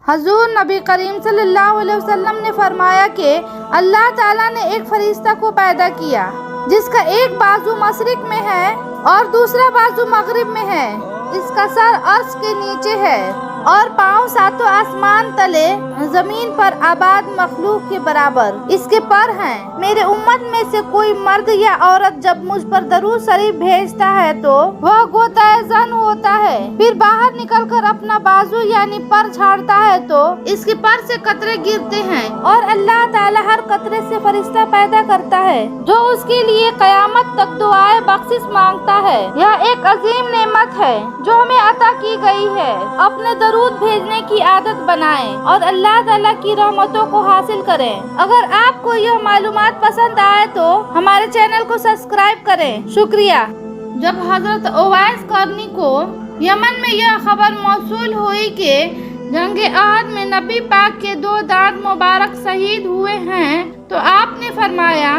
حضور نبی کریم صلی اللہ علیہ وسلم نے فرمایا کہ اللہ تعالیٰ نے ایک فرشتہ کو پیدا کیا جس کا ایک بازو مشرق میں ہے اور دوسرا بازو مغرب میں ہے۔ اس کا سر عرش کے نیچے ہے اور پاؤں ساتوں آسمان تلے زمین پر آباد مخلوق کے برابر اس کے پر ہیں۔ میرے امت میں سے کوئی مرد یا عورت جب مجھ پر درود شریف بھیجتا ہے تو وہ غوطۂ زن ہوتا ہے، پھر باہر نکل کر اپنا بازو یعنی پر جھاڑتا ہے تو اس کے پر سے قطرے گرتے ہیں اور اللہ تعالیٰ ہر قطرے سے فرشتہ پیدا کرتا ہے جو اس کے لیے قیامت تک دعائے بخشش مانگتا ہے۔ یہ ایک عظیم نعمت ہے جو ہمیں عطا کی گئی ہے۔ اپنے درود بھیجنے کی عادت بنائیں اور اللہ تعالیٰ کی رحمتوں کو حاصل کریں۔ اگر آپ کو یہ معلومات پسند آئے تو ہمارے چینل کو سبسکرائب کریں۔ شکریہ۔ جب حضرت اویس قرنی کو یمن میں یہ خبر موصول ہوئی کہ جنگ احد میں نبی پاک کے 2 دانت مبارک شہید ہوئے ہیں تو آپ نے فرمایا،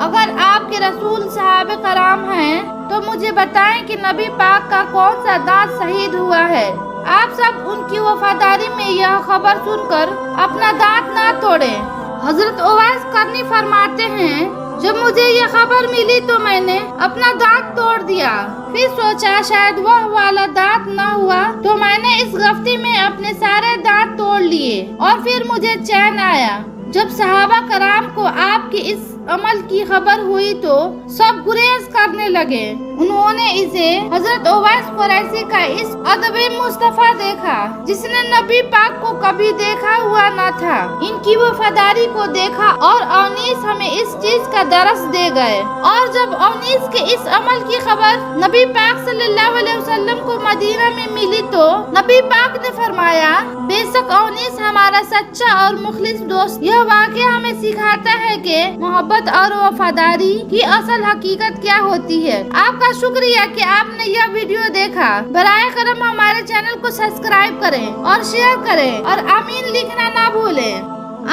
اگر آپ کے رسول صحابہ کرام ہیں تو مجھے بتائیں کہ نبی پاک کا کون سا دانت شہید ہوا ہے۔ آپ سب ان کی وفاداری میں یہ خبر سن کر اپنا دانت نہ توڑیں۔ حضرت اویس قرنی فرماتے ہیں، جب مجھے یہ خبر ملی تو میں نے اپنا دانت توڑ دیا، پھر سوچا شاید وہ والا دانت نہ ہوا تو میں نے اس غفلتی میں اپنے سارے دانت توڑ لیے اور پھر مجھے چین آیا۔ جب صحابہ کرام کو آپ کے اس عمل کی خبر ہوئی تو سب گریز کرنے لگے۔ انہوں نے اسے حضرت اویس قریشی کا اس ادب مصطفیٰ دیکھا جس نے نبی پاک کو کبھی دیکھا ہوا نہ تھا۔ ان کی وفاداری کو دیکھا اور اونیس ہمیں اس چیز کا درس دے گئے، اور جب اونیس کے اس عمل کی خبر نبی پاک صلی اللہ علیہ وسلم کو مدینہ میں ملی تو نبی پاک نے فرمایا، بے شک اونیس ہمارا سچا اور مخلص دوست۔ یہ واقعہ ہمیں سکھاتا ہے کہ محبت اور وفاداری کی اصل حقیقت کیا ہوتی ہے۔ آپ کا شکریہ کہ آپ نے یہ ویڈیو دیکھا۔ برائے کرم ہمارے چینل کو سبسکرائب کریں اور شیئر کریں اور آمین لکھنا نہ بھولیں۔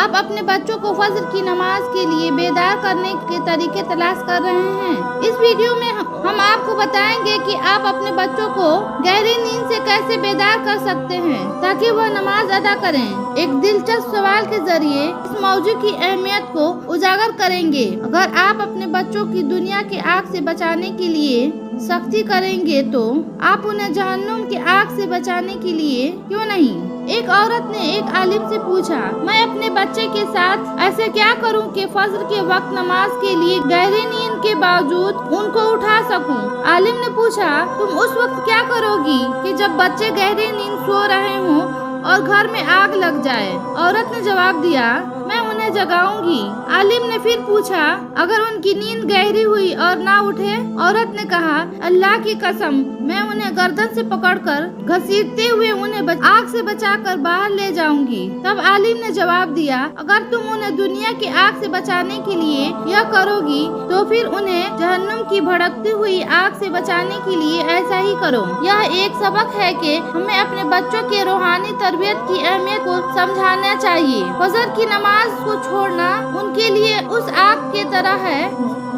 آپ اپنے بچوں کو فجر کی نماز کے لیے بیدار کرنے کے طریقے تلاش کر رہے ہیں۔ اس ویڈیو میں ہم آپ کو بتائیں گے کہ آپ اپنے بچوں کو گہری نیند سے کیسے بیدار کر سکتے ہیں تاکہ وہ نماز ادا کریں۔ ایک دلچسپ سوال کے ذریعے اس موضوع کی اہمیت کو اجاگر کریں گے۔ اگر آپ اپنے بچوں کی دنیا کی آگ سے بچانے کے لیے سختی کریں گے تو آپ انہیں جہنم کی آگ سے بچانے کے لیے کیوں نہیں؟ ایک عورت نے ایک عالم سے پوچھا، میں اپنے بچے کے ساتھ ایسے کیا کروں کہ فجر کے وقت نماز کے لیے گہری نیند کے باوجود ان کو اٹھا سکوں؟ عالم نے پوچھا، تم اس وقت کیا کرو گی کہ جب بچے گہری نیند سو رہے ہوں اور گھر میں آگ لگ جائے؟ عورت نے جواب دیا، میں انہیں جگاؤں گی۔ عالم نے پھر پوچھا، اگر ان کی نیند گہری ہوئی اور نہ اٹھے؟ عورت نے کہا، اللہ کی قسم میں انہیں گردن سے پکڑ کر گھسیٹتے ہوئے انہیں آگ سے بچا کر باہر لے جاؤں گی۔ تب عالم نے جواب دیا، اگر تم انہیں دنیا کی آگ سے بچانے کے لیے یہ کرو گی تو پھر انہیں جہنم کی بھڑکتی ہوئی آگ سے بچانے کے لیے ایسا ہی کرو۔ یہ ایک سبق ہے کہ ہمیں اپنے بچوں کے روحانی تربیت کی اہمیت کو سمجھانا چاہیے۔ فجر کی نماز کو چھوڑنا ان کے لیے اس آگ کی طرح ہے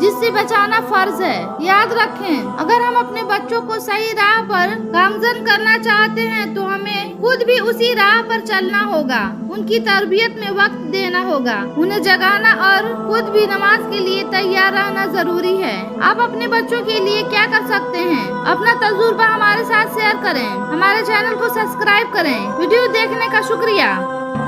جس سے بچانا فرض ہے۔ یاد رکھیں، اگر ہم اپنے بچوں کو صحیح راہ پر گامزن کرنا چاہتے ہیں تو ہمیں خود بھی اسی راہ پر چلنا ہوگا۔ ان کی تربیت میں وقت دینا ہوگا، انہیں جگانا اور خود بھی نماز کے لیے تیار رہنا ضروری ہے۔ آپ اپنے بچوں کے لیے کیا کر سکتے ہیں؟ اپنا تجربہ ہمارے ساتھ شیئر کریں، ہمارے چینل کو سبسکرائب کریں۔ ویڈیو دیکھنے کا شکریہ۔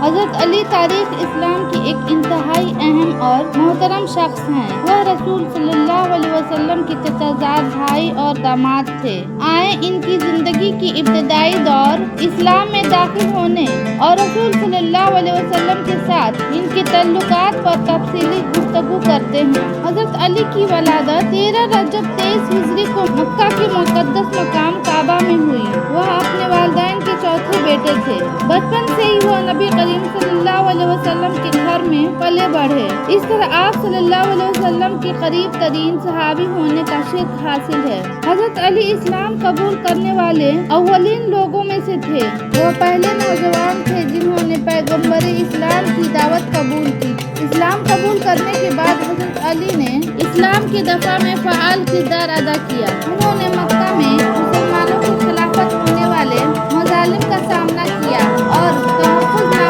حضرت علی تاریخ اسلام کی ایک انتہائی اہم اور محترم شخص ہیں۔ وہ رسول صلی اللہ علیہ وسلم کے چچا زاد بھائی اور داماد تھے۔ آئے ان کی زندگی کی ابتدائی دور اسلام میں داخل ہونے اور رسول صلی اللہ علیہ وسلم کے ساتھ ان کے تعلقات پر تفصیلی گفتگو کرتے ہیں۔ حضرت علی کی ولادت 13 رجب 23 ہجری کو مکہ کے مقدس مقام کعبہ میں ہوئی۔ وہ اپنے والدین کے چوتھے بیٹے تھے۔ بچپن سے ہی وہ نبی کریم صلی اللہ علیہ وسلم کے گھر میں پلے بڑھے۔ اس طرح آپ صلی اللہ علیہ وسلم کے قریب ترین صحابی ہونے کا شرف حاصل ہے۔ حضرت علی اسلام قبول کرنے والے اولین لوگوں میں سے تھے۔ وہ پہلے نوجوان تھے جنہوں نے پیغمبر اسلام کی دعوت قبول کی۔ اسلام قبول کرنے کے بعد حضرت علی نے اسلام کی دفاع میں فعال کردار ادا کیا۔ انہوں نے مکہ میں مسلمانوں کے خلافت ہونے والے مظالم کا سامنا کیا اور تحفظ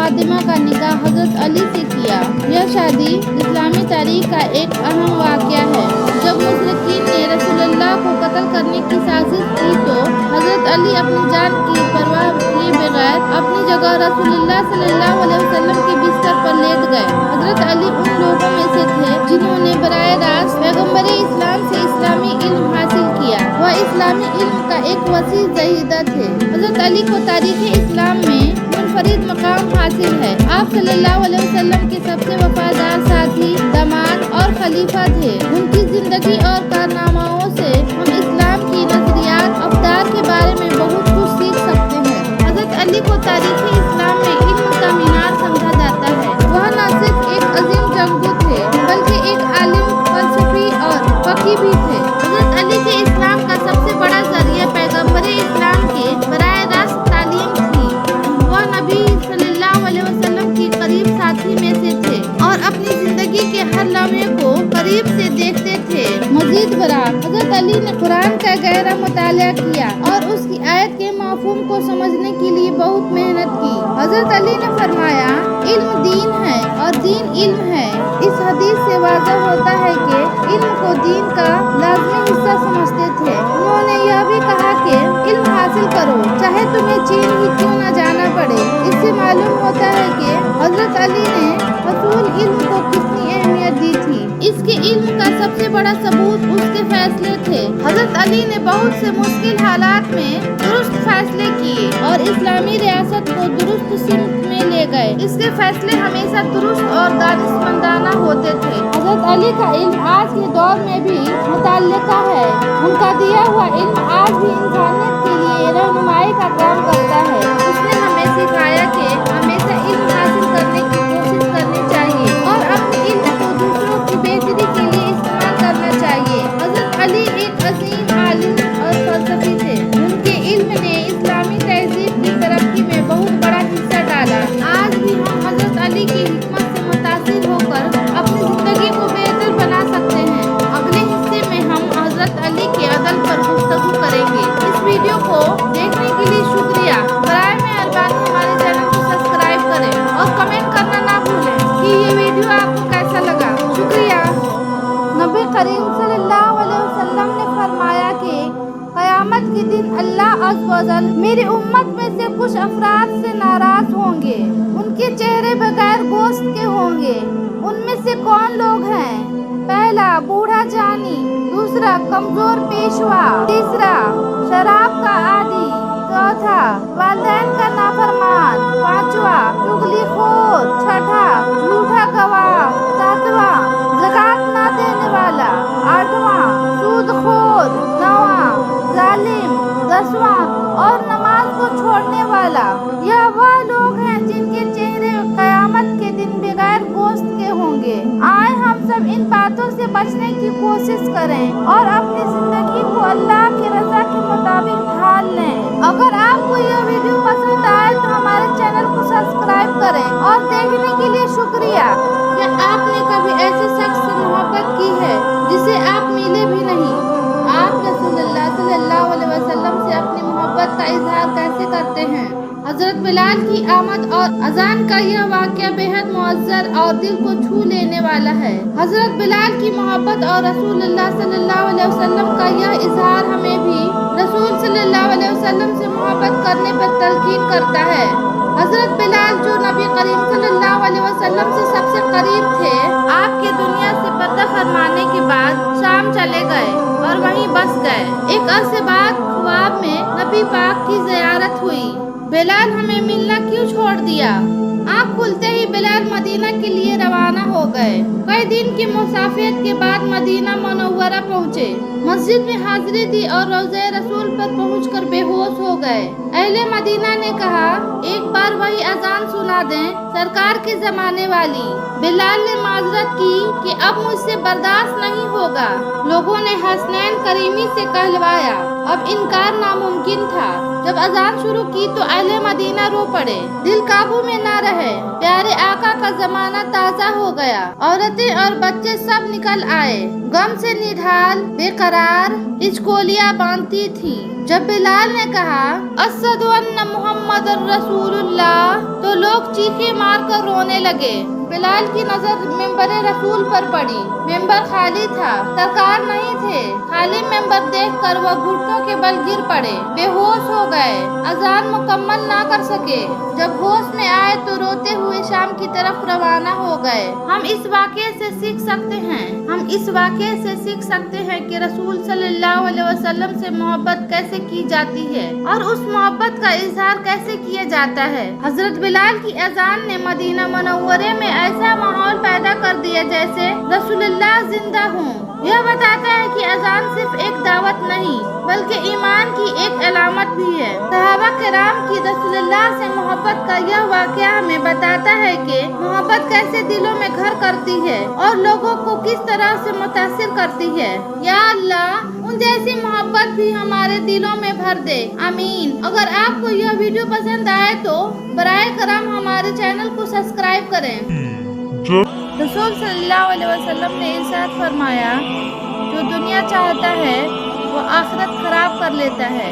फातिमा का निकाह हजरत अली से किया। यह शादी इस्लामी तारीख का एक अहम वाक़या है। जब मुशरिकीन ने रसूलुल्लाह को कत्ल करने की साजिश की तो हजरत अली अपनी जान की परवाह किए बगैर अपनी जगह रसूलुल्लाह सल्लल्लाहु अलैहि वसल्लम के बिस्तर पर लेट गए। हजरत अली उन लोगों में से थे जिन्होंने बराह रास्त पैगम्बर इस्लाम से इस्लामी इल्म हासिल किया। वह इस्लामी इल्म का एक वसी ज़हीदा थे। हजरत अली को तारीख़ इस्लाम में मुनफरिद मकाम हासिल है। आप सल्लल्लाहु अलैहि वसल्लम के सबसे वफादार साथी, दामाद और खलीफा थे। उनकी जिंदगी और कारनामाओं से हम इस्लाम की नजरियात अफदार के बारे में बहुत कुछ सीख सकते हैं। हजरत अली को तारीख़ इस्लाम में इल्म का मीनार समझा जाता है। वह न सिर्फ एक अजीम जंगजू थे बल्कि एक आलिम, फलसफी और फकीह भी थे। हजरत अली के इस्लाम का सबसे बड़ा जरिया पैगम्बर इस्लाम के बराह रास्त तालीम थी। वह नबी सल्लल्लाहु अलैहि वसल्लम के करीब साथी में से थे और अपनी जिंदगी के हर लम्हे को करीब से देखते थे। मजीद बराह हजरत अली ने कुरान का गहरा मुताला किया और उसकी आयत के मफ़हूम को समझने के लिए बहुत मेहनत की। हजरत अली ने फरमाया, इल्म दीन है और दीन इल्म है। इस हदीस से वाज़ह होता है कि इल्म को दीन का लाज़मी हिस्सा समझते थे। उन्होंने यह भी कहा कि इल्म हासिल करो, चाहे तुम्हें चीन ही क्यों न जाना पड़े। इससे मालूम होता है कि हजरत अली ने रसूल इल्म को कितनी अहमियत दी थी। इसके इल्म का सबसे बड़ा सबूत उसके फैसले थे। हजरत अली ने बहुत से मुश्किल हालात में दुरुस्त फैसले किए और इस्लामी रियासत को दुरुस्त सिमत में ले गए। इसके फैसले हमेशा दुरुस्त और दानिशमंदाना होते थे। हजरत अली का इल्म आज के दौर में भी मुतल्लिका है। उनका दिया हुआ इल्म आज भी इंसानियत के लिए रहनुमाई का काम करता है। उसने हमें सिखाया कि हमेशा इल्म हासिल करने की कोशिश करनी चाहिए और अपने इल्म को दूसरों की बेहतरी के लिए इस्तेमाल करना चाहिए। हजरत अली एक अजीम आलिम और फलसफी थे। उनके इल्म ने इस्लामी तहजीब की तरक्की में बहुत बड़ा हिस्सा डाला। आज भी हम हजरत अली की हिकमत से मुतासिर होकर अपनी जिंदगी को बेहतर बना सकते हैं। अगले हिस्से में हम हजरत अली के अदल पर गुफ्तगू करेंगे। इस वीडियो को देखने के लिए शुक्रिया। बराए मेहरबानी हमारे चैनल को सब्सक्राइब करें और कमेंट करना ना भूलें कि ये वीडियो आपको कैसा लगा। शुक्रिया। नबी करीम सल्लल्लाहु अलैहि वसल्लम ने फरमाया कि क़यामत के दिन अल्लाह अज़्ज़ व जल मेरी उम्मत में से कुछ अफराद से नाराज होंगे। उनके चेहरे बगैर गोश्त के होंगे। उनमें से कौन लोग हैं? पहला, बूढ़ा जानी। दूसरा, कमजोर पेशवा। तीसरा, शराब का आदी। चौथा, वालिदैन का नाफरमान। पांचवा, चुगलीखोर। छठा, झूठा गवाह। सातवां, ज़कात ना देने वाला। आठवां, सूदखोर। नौवां, जालिम। दसवां, और नमाज को छोड़ने वाला। यह वह लोग हैं जिनके चेहरे क़यामत के दिन बगैर गोश्त के होंगे। आए हम सब इन बातों से बचने की कोशिश करें और अपनी जिंदगी को अल्लाह की रज़ा के मुताबिक ढाल लें। अगर आपको यह वीडियो पसंद आए तो हमारे चैनल को सब्सक्राइब करें और देखने के लिए शुक्रिया। क्या आपने कभी ऐसे शख्स से मोहब्बत की है जिसे आप मिले भी नहीं? आप रसूलुल्लाह सल्लल्लाहु अलैहि वसल्लम से अपनी मोहब्बत का इजहार कैसे करते हैं? हजरत बिलाल की आमद और अजान का यह वाक़या बेहद मुअज्जर और दिल को छू लेने वाला है। हजरत बिलाल की मोहब्बत और रसूलुल्लाह सल्लल्लाहु अलैहि वसल्लम का यह इजहार हमें भी रसूल सल्लल्लाहु अलैहि वसल्लम से मोहब्बत करने पर तलकीन करता है। हजरत बिलाल जो नबी करीम सल्लल्लाहु अलैहि वसल्लम से सबसे करीब थे, आपके दुनिया से पर्दा फरमाने के बाद शाम चले गए और वहीं बस गए। एक अरसे बाद ख्वाब में नबी पाक की ज़ियारत हुई। बिलाल हमें मिलना क्यों छोड़ दिया? आँख खुलते ही बिलाल मदीना के लिए रवाना हो गए। कई दिन की मुसाफिरत के बाद मदीना मुनव्वरा पहुँचे। मस्जिद में हाजिरी दी और रोज़े रसूल पर पहुंचकर बेहोश हो गए। अहले मदीना ने कहा, एक बार वही अजान सुना दें, सरकार के जमाने वाली। बिलाल ने माजरत की कि अब मुझसे बर्दाश्त नहीं होगा। लोगों ने हसनैन करीमी से कहलवाया अब इनकार नामुमकिन था। जब अजान शुरू की तो अहले मदीना रो पड़े, दिल काबू में न रहे। प्यारे आका का जमाना ताज़ा हो गया। औरतें और बच्चे सब निकल आए, गम से निढाल बेकरार इचकोलियां बांधती थी। जब बिलाल ने कहा अशहदु अन्ना मुहम्मदुर रसूलुल्लाह, तो लोग चीखें मारकर रोने लगे। बिलाल की नजर मिंबर रसूल पर पड़ी। मिंबर खाली था, सरकार नहीं थे। खाली मिंबर देखकर वह घुटनों के बल गिर पड़े, बेहोश हो गए, अजान मुकम्मल ना कर सके। जब होश में आए तो रोते हुए शाम की तरफ रवाना हो गए। हम इस वाक़े से सीख सकते हैं कि रसूल सल्लल्लाहु अलैहि वसल्लम से मोहब्बत कैसे की जाती है और उस मोहब्बत का इजहार कैसे किया जाता है। हजरत बिलाल की अजान ने मदीना मुनव्वरे में ऐसा माहौल पैदा कर दिया जैसे रसूलुल्लाह जिंदा हूँ। यह बताता है कि अजान सिर्फ एक दावत नहीं बल्कि ईमान की एक अलामत भी है। सहाबा किराम की रसूलुल्लाह से मोहब्बत का यह वाक़या हमें बताता है कि मोहब्बत कैसे दिलों में घर करती है और लोगों को किस तरह से मुतासिर करती है। या अल्लाह उन जैसी मोहब्बत भी हमारे दिलों में भर दे, आमीन। अगर आपको यह वीडियो पसंद आए तो बराए करम हमारे चैनल को सब्सक्राइब करें। रसूल सल्लल्लाहु अलैहि वसल्लम ने इरशाद फरमाया, जो दुनिया चाहता है वो आखिरत खराब कर लेता है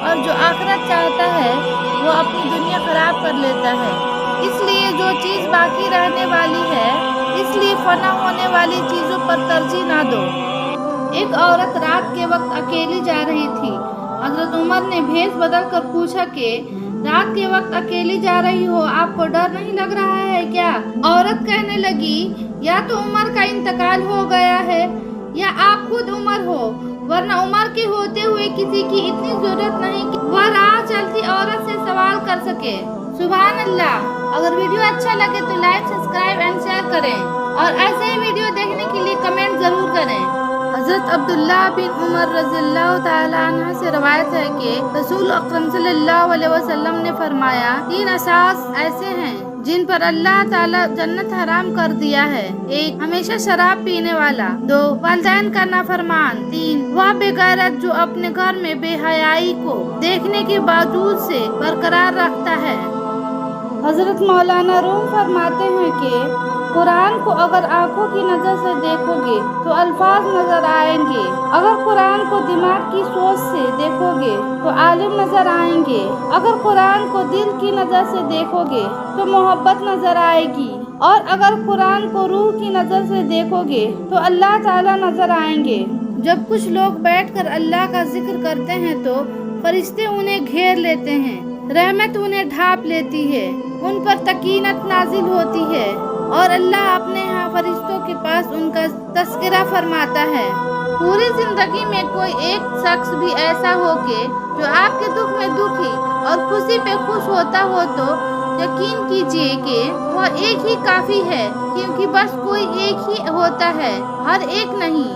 और जो आखिरत चाहता है वो अपनी दुनिया खराब कर लेता है। इसलिए जो चीज़ बाकी रहने वाली है, इसलिए फना होने वाली चीज़ों पर तरजीह ना दो। एक औरत रात के वक्त अकेली जा रही थी। हजरत उमर ने भेष बदल कर पूछा कि रात के वक्त अकेली जा रही हो, आपको डर नहीं लग रहा है क्या? औरत कहने लगी, या तो उमर का इंतकाल हो गया है या आप खुद उमर हो, वरना उमर के होते हुए किसी की इतनी जरूरत नहीं कि वह राह चलती औरत से सवाल कर सके। सुभान अल्लाह। अगर वीडियो अच्छा लगे तो लाइक, सब्सक्राइब एंड शेयर करें और ऐसे ही वीडियो देखने के लिए कमेंट जरूर करें। हज़रत अब्दुल्ला बिन उमर रज़ियल्लाहु ताला अन्हा से रवायत है कि रसूल अकरम सल्लल्लाहु अलैहि वसल्लम ने फरमाया, 3 असास ऐसे हैं जिन पर अल्लाह ताला जन्नत हराम कर दिया है। 1, हमेशा शराब पीने वाला। 2, वालिदैन का नाफरमान। 3, वह बेगैरत जो अपने घर में बेहयाई को देखने के बावजूद से बरकरार रखता है। हजरत मौलाना रूम फरमाते हैं कि कुरान को अगर आंखों की नज़र से देखोगे तो अल्फाज नज़र आएंगे, अगर कुरान को दिमाग की सोच से देखोगे तो आलिम नज़र आएंगे, अगर कुरान को दिल की नज़र से देखोगे तो मोहब्बत नज़र आएगी और अगर कुरान को रूह की नज़र से देखोगे तो अल्लाह ताला नज़र आएंगे। जब कुछ लोग बैठकर अल्लाह का जिक्र करते हैं तो फरिश्ते उन्हें घेर लेते हैं, रहमत उन्हें ढांप लेती है, उन पर तकीनत नाजिल होती है और अल्लाह अपने यहाँ फरिश्तों के पास उनका तस्करा फरमाता है। पूरी जिंदगी में कोई एक शख्स भी ऐसा हो कि जो आपके दुख में दुखी और खुशी पे खुश होता हो तो यकीन कीजिए कि वह एक ही काफ़ी है, क्योंकि बस कोई एक ही होता है, हर एक नहीं।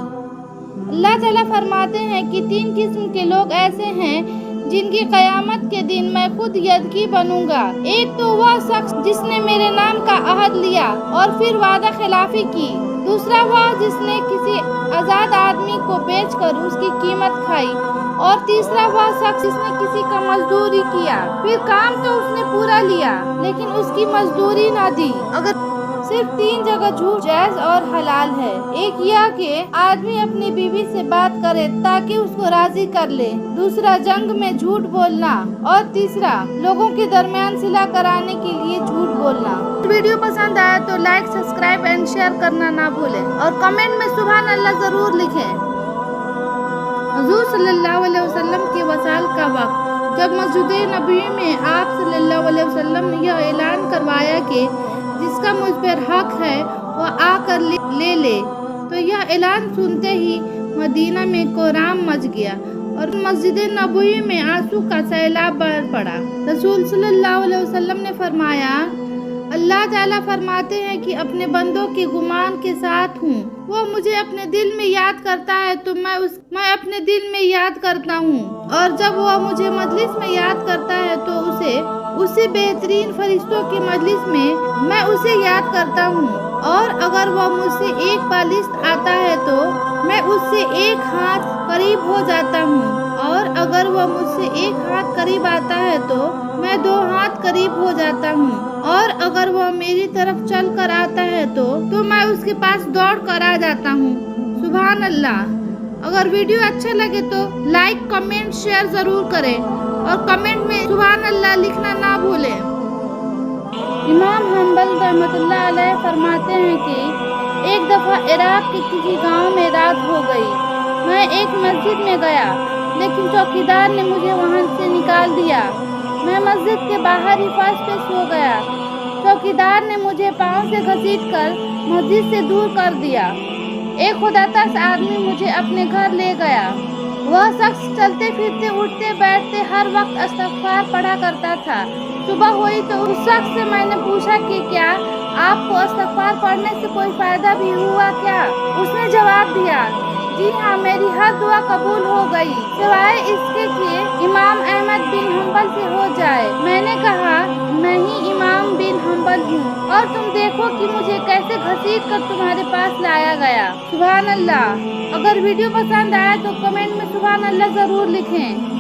अल्लाह ताला फरमाते हैं कि 3 किस्म के लोग ऐसे हैं जिनकी कयामत के दिन मैं खुद यदगी बनूंगा। एक तो वह शख्स जिसने मेरे नाम का अहद लिया और फिर वादा खिलाफी की। दूसरा वह जिसने किसी आज़ाद आदमी को बेचकर उसकी कीमत खाई। और तीसरा वह शख्स जिसने किसी का मजदूरी किया, फिर काम तो उसने पूरा लिया लेकिन उसकी मजदूरी ना दी। अगर सिर्फ 3 जगह झूठ जायज और हलाल है। एक यह कि आदमी अपनी बीवी से बात करे ताकि उसको राजी कर ले, दूसरा जंग में झूठ बोलना और तीसरा लोगों के दरमियान सिला कराने के लिए झूठ बोलना। वीडियो पसंद आया तो लाइक, सब्सक्राइब एंड शेयर करना ना भूलें और कमेंट में सुभान अल्लाह जरूर लिखें। हुजूर सल्लल्लाहु अलैहि वसल्लम के वसाल का वक्त। जब मस्जिद नबी में आप सल्लल्लाहु अलैहि वसल्लम ने यह ऐलान करवाया कि जिसका मुझ पर हक है वह आकर ले, तो यह ऐलान सुनते ही मदीना में कोहराम मच गया और मस्जिद नबवी में आंसू का सैलाब बरस पड़ा। रसूल सल्लल्लाहु अलैहि वसल्लम ने फरमाया, अल्लाह ताला फरमाते हैं कि अपने बंदों के गुमान के साथ हूँ। वो मुझे अपने दिल में याद करता है तो मैं अपने दिल में याद करता हूँ, और जब वह मुझे मजलिस में याद करता है तो उसी बेहतरीन फरिश्तों के मजलिस में मैं उसे याद करता हूँ, और अगर वह मुझसे एक बालिश्त आता है तो मैं उससे एक हाथ करीब हो जाता हूँ। और अगर वह मुझसे एक हाथ करीब आता है तो मैं 2 हाथ करीब हो जाता हूँ, और अगर वह मेरी तरफ चल कर आता है तो मैं उसके पास दौड़ कर आ जाता हूँ। सुभान अल्लाह। अगर वीडियो अच्छा लगे तो लाइक, कमेंट, शेयर जरूर करें और कमेंट में सुभान अल्लाह लिखना ना भूलें। इमाम हम्बल रहमतुल्लाह अलैह फरमाते हैं कि एक दफ़ा इराक के किसी गांव में रात हो गई। मैं एक मस्जिद में गया, लेकिन चौकीदार ने मुझे वहां से निकाल दिया। मैं मस्जिद के बाहर ही फर्श पे सो गया। चौकीदार ने मुझे पाँव से घसीटकर मस्जिद से दूर कर दिया। एक खुदाताश आदमी मुझे अपने घर ले गया। वह शख्स चलते फिरते, उठते बैठते हर वक्त इस्तग़फ़ार पढ़ा करता था। सुबह हुई तो उस शख्स से मैंने पूछा कि क्या आपको इस्तग़फ़ार पढ़ने से कोई फ़ायदा भी हुआ क्या? उसने जवाब दिया, जी हाँ, मेरी हर दुआ कबूल हो गई, सिवाय इसके कि इमाम अहमद बिन हम्बल से हो जाए। मैंने कहा, मैं ही इमाम बिन हम्बल हूँ, और तुम देखो कि मुझे कैसे घसीट कर तुम्हारे पास लाया गया। सुभान अल्लाह। अगर वीडियो पसंद आया तो कमेंट में सुभान अल्लाह जरूर लिखें।